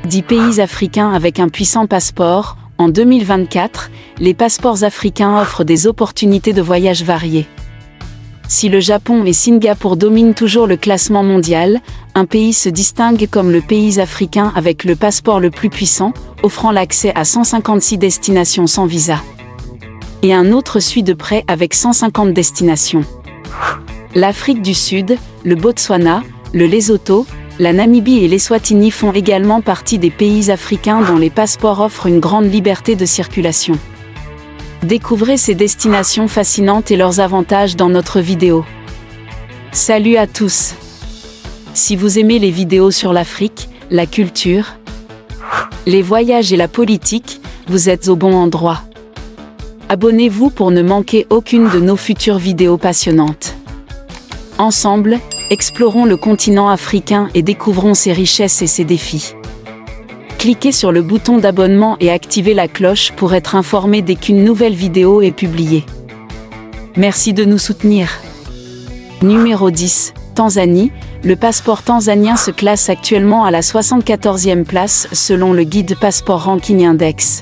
10 pays africains avec un puissant passeport. En 2024, les passeports africains offrent des opportunités de voyage variées. Si le Japon et Singapour dominent toujours le classement mondial, un pays se distingue comme le pays africain avec le passeport le plus puissant, offrant l'accès à 156 destinations sans visa. Et un autre suit de près avec 150 destinations. L'Afrique du Sud, le Botswana, le Lesotho, la Namibie et l'Eswatini font également partie des pays africains dont les passeports offrent une grande liberté de circulation. Découvrez ces destinations fascinantes et leurs avantages dans notre vidéo. Salut à tous! Si vous aimez les vidéos sur l'Afrique, la culture, les voyages et la politique, vous êtes au bon endroit. Abonnez-vous pour ne manquer aucune de nos futures vidéos passionnantes. Ensemble, explorons le continent africain et découvrons ses richesses et ses défis. Cliquez sur le bouton d'abonnement et activez la cloche pour être informé dès qu'une nouvelle vidéo est publiée. Merci de nous soutenir. Numéro 10, Tanzanie. Le passeport tanzanien se classe actuellement à la 74e place selon le guide Passport Ranking Index.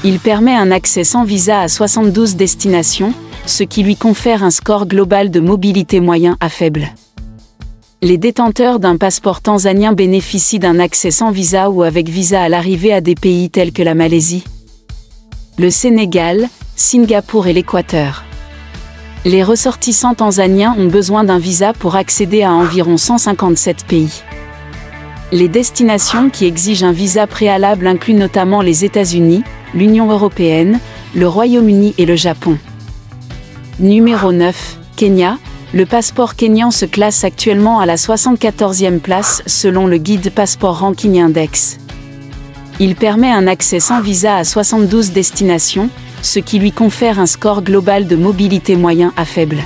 Il permet un accès sans visa à 72 destinations, ce qui lui confère un score global de mobilité moyen à faible. Les détenteurs d'un passeport tanzanien bénéficient d'un accès sans visa ou avec visa à l'arrivée à des pays tels que la Malaisie, le Sénégal, Singapour et l'Équateur. Les ressortissants tanzaniens ont besoin d'un visa pour accéder à environ 157 pays. Les destinations qui exigent un visa préalable incluent notamment les États-Unis, l'Union européenne, le Royaume-Uni et le Japon. Numéro 9, Kenya. Le passeport kényan se classe actuellement à la 74e place selon le guide Passport Ranking Index. Il permet un accès sans visa à 72 destinations, ce qui lui confère un score global de mobilité moyen à faible.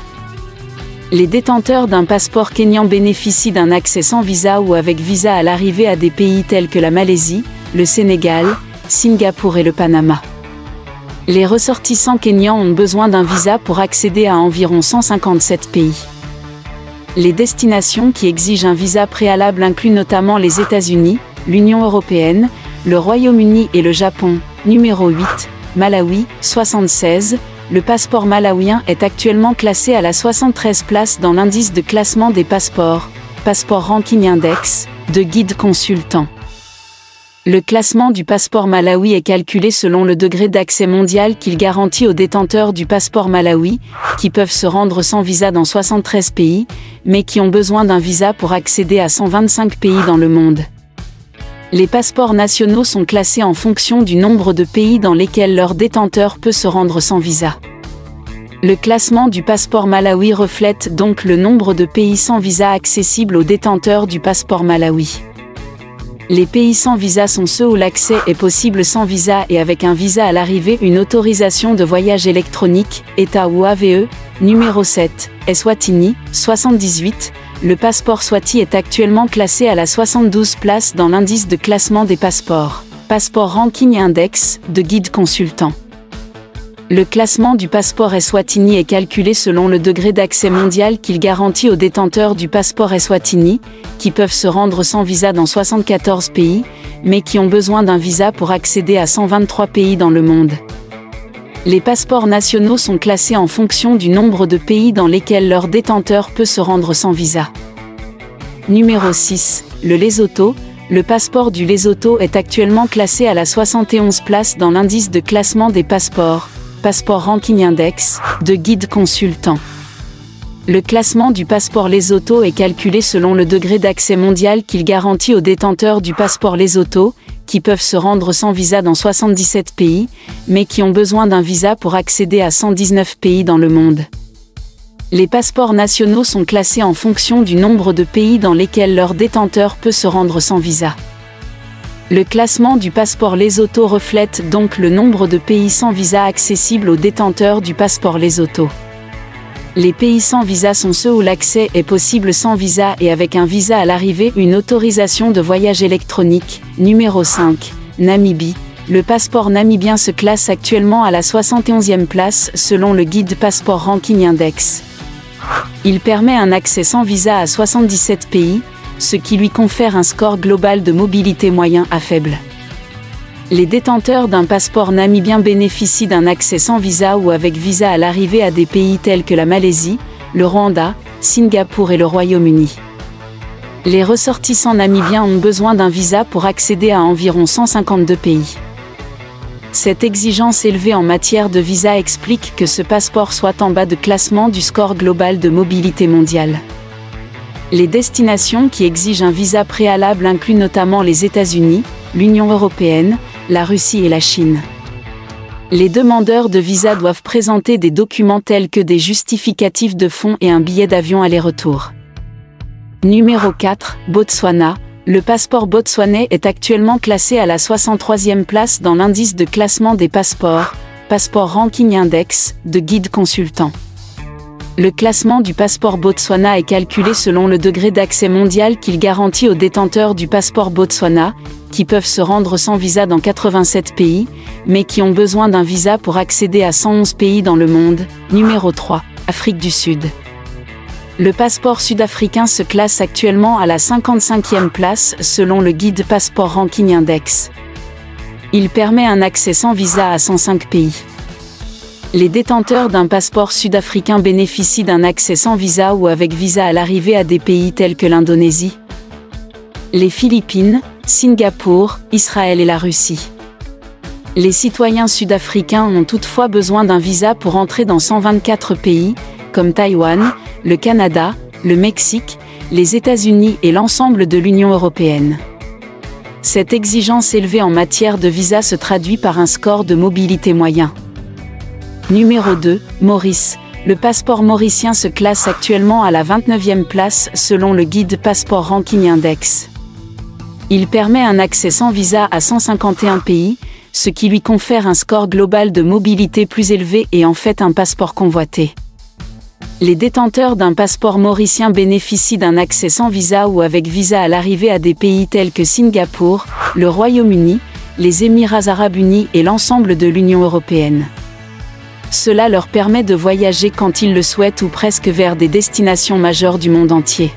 Les détenteurs d'un passeport kényan bénéficient d'un accès sans visa ou avec visa à l'arrivée à des pays tels que la Malaisie, le Sénégal, Singapour et le Panama. Les ressortissants kényans ont besoin d'un visa pour accéder à environ 157 pays. Les destinations qui exigent un visa préalable incluent notamment les États-Unis, l'Union européenne, le Royaume-Uni et le Japon. Numéro 8, Malawi, 76. Le passeport malawien est actuellement classé à la 73e place dans l'indice de classement des passeports, Passport Ranking Index, de Guide Consultant. Le classement du passeport malawi est calculé selon le degré d'accès mondial qu'il garantit aux détenteurs du passeport malawi, qui peuvent se rendre sans visa dans 73 pays, mais qui ont besoin d'un visa pour accéder à 125 pays dans le monde. Les passeports nationaux sont classés en fonction du nombre de pays dans lesquels leur détenteur peut se rendre sans visa. Le classement du passeport malawi reflète donc le nombre de pays sans visa accessibles aux détenteurs du passeport malawi. Les pays sans visa sont ceux où l'accès est possible sans visa et avec un visa à l'arrivée, une autorisation de voyage électronique, État ou AVE. Numéro 7, Eswatini, 78. Le passeport Swati est actuellement classé à la 72e place dans l'indice de classement des passeports, Passport Ranking Index, de Guide Consultant. Le classement du passeport Eswatini est calculé selon le degré d'accès mondial qu'il garantit aux détenteurs du passeport Eswatini, qui peuvent se rendre sans visa dans 74 pays, mais qui ont besoin d'un visa pour accéder à 123 pays dans le monde. Les passeports nationaux sont classés en fonction du nombre de pays dans lesquels leur détenteur peut se rendre sans visa. Numéro 6, le Lesotho. Le passeport du Lesotho est actuellement classé à la 71e place dans l'indice de classement des passeports, Passport Ranking Index, de Guide Consultant. Le classement du passeport Lesotho est calculé selon le degré d'accès mondial qu'il garantit aux détenteurs du passeport Lesotho, qui peuvent se rendre sans visa dans 77 pays, mais qui ont besoin d'un visa pour accéder à 119 pays dans le monde. Les passeports nationaux sont classés en fonction du nombre de pays dans lesquels leur détenteur peut se rendre sans visa. Le classement du passeport Lesotho reflète donc le nombre de pays sans visa accessibles aux détenteurs du passeport Lesotho. Les pays sans visa sont ceux où l'accès est possible sans visa et avec un visa à l'arrivée, une autorisation de voyage électronique. Numéro 5, Namibie. Le passeport namibien se classe actuellement à la 71e place selon le guide Passport Ranking Index. Il permet un accès sans visa à 77 pays, ce qui lui confère un score global de mobilité moyen à faible. Les détenteurs d'un passeport namibien bénéficient d'un accès sans visa ou avec visa à l'arrivée à des pays tels que la Malaisie, le Rwanda, Singapour et le Royaume-Uni. Les ressortissants namibiens ont besoin d'un visa pour accéder à environ 152 pays. Cette exigence élevée en matière de visa explique que ce passeport soit en bas de classement du score global de mobilité mondiale. Les destinations qui exigent un visa préalable incluent notamment les États-Unis, l'Union européenne, la Russie et la Chine. Les demandeurs de visa doivent présenter des documents tels que des justificatifs de fonds et un billet d'avion aller-retour. Numéro 4, Botswana. Le passeport botswanais est actuellement classé à la 63e place dans l'indice de classement des passeports, Passport Ranking Index, de Guide Consultant. Le classement du passeport Botswana est calculé selon le degré d'accès mondial qu'il garantit aux détenteurs du passeport Botswana, qui peuvent se rendre sans visa dans 87 pays, mais qui ont besoin d'un visa pour accéder à 111 pays dans le monde. Numéro 3, Afrique du Sud. Le passeport sud-africain se classe actuellement à la 55e place selon le guide Passport Ranking Index. Il permet un accès sans visa à 105 pays. Les détenteurs d'un passeport sud-africain bénéficient d'un accès sans visa ou avec visa à l'arrivée à des pays tels que l'Indonésie, les Philippines, Singapour, Israël et la Russie. Les citoyens sud-africains ont toutefois besoin d'un visa pour entrer dans 124 pays, comme Taïwan, le Canada, le Mexique, les États-Unis et l'ensemble de l'Union européenne. Cette exigence élevée en matière de visa se traduit par un score de mobilité moyen. Numéro 2, Maurice. Le passeport mauricien se classe actuellement à la 29e place selon le guide Passport Ranking Index. Il permet un accès sans visa à 151 pays, ce qui lui confère un score global de mobilité plus élevé et en fait un passeport convoité. Les détenteurs d'un passeport mauricien bénéficient d'un accès sans visa ou avec visa à l'arrivée à des pays tels que Singapour, le Royaume-Uni, les Émirats arabes unis et l'ensemble de l'Union européenne. Cela leur permet de voyager quand ils le souhaitent ou presque vers des destinations majeures du monde entier.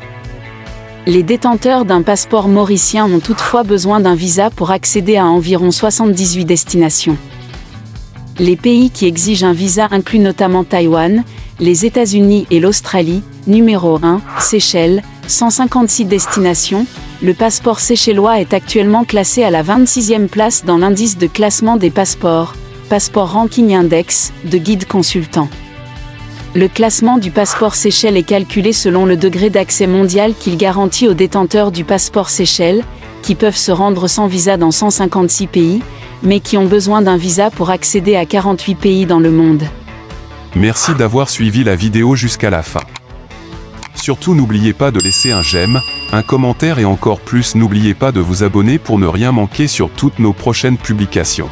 Les détenteurs d'un passeport mauricien ont toutefois besoin d'un visa pour accéder à environ 78 destinations. Les pays qui exigent un visa incluent notamment Taïwan, les États-Unis et l'Australie. Numéro 1, Seychelles, 156 destinations. Le passeport séchellois est actuellement classé à la 26e place dans l'indice de classement des passeports, Passport Ranking Index, de Guide Consultant. Le classement du passeport Seychelles est calculé selon le degré d'accès mondial qu'il garantit aux détenteurs du passeport Seychelles, qui peuvent se rendre sans visa dans 156 pays, mais qui ont besoin d'un visa pour accéder à 48 pays dans le monde. Merci d'avoir suivi la vidéo jusqu'à la fin. Surtout n'oubliez pas de laisser un j'aime, un commentaire et encore plus n'oubliez pas de vous abonner pour ne rien manquer sur toutes nos prochaines publications.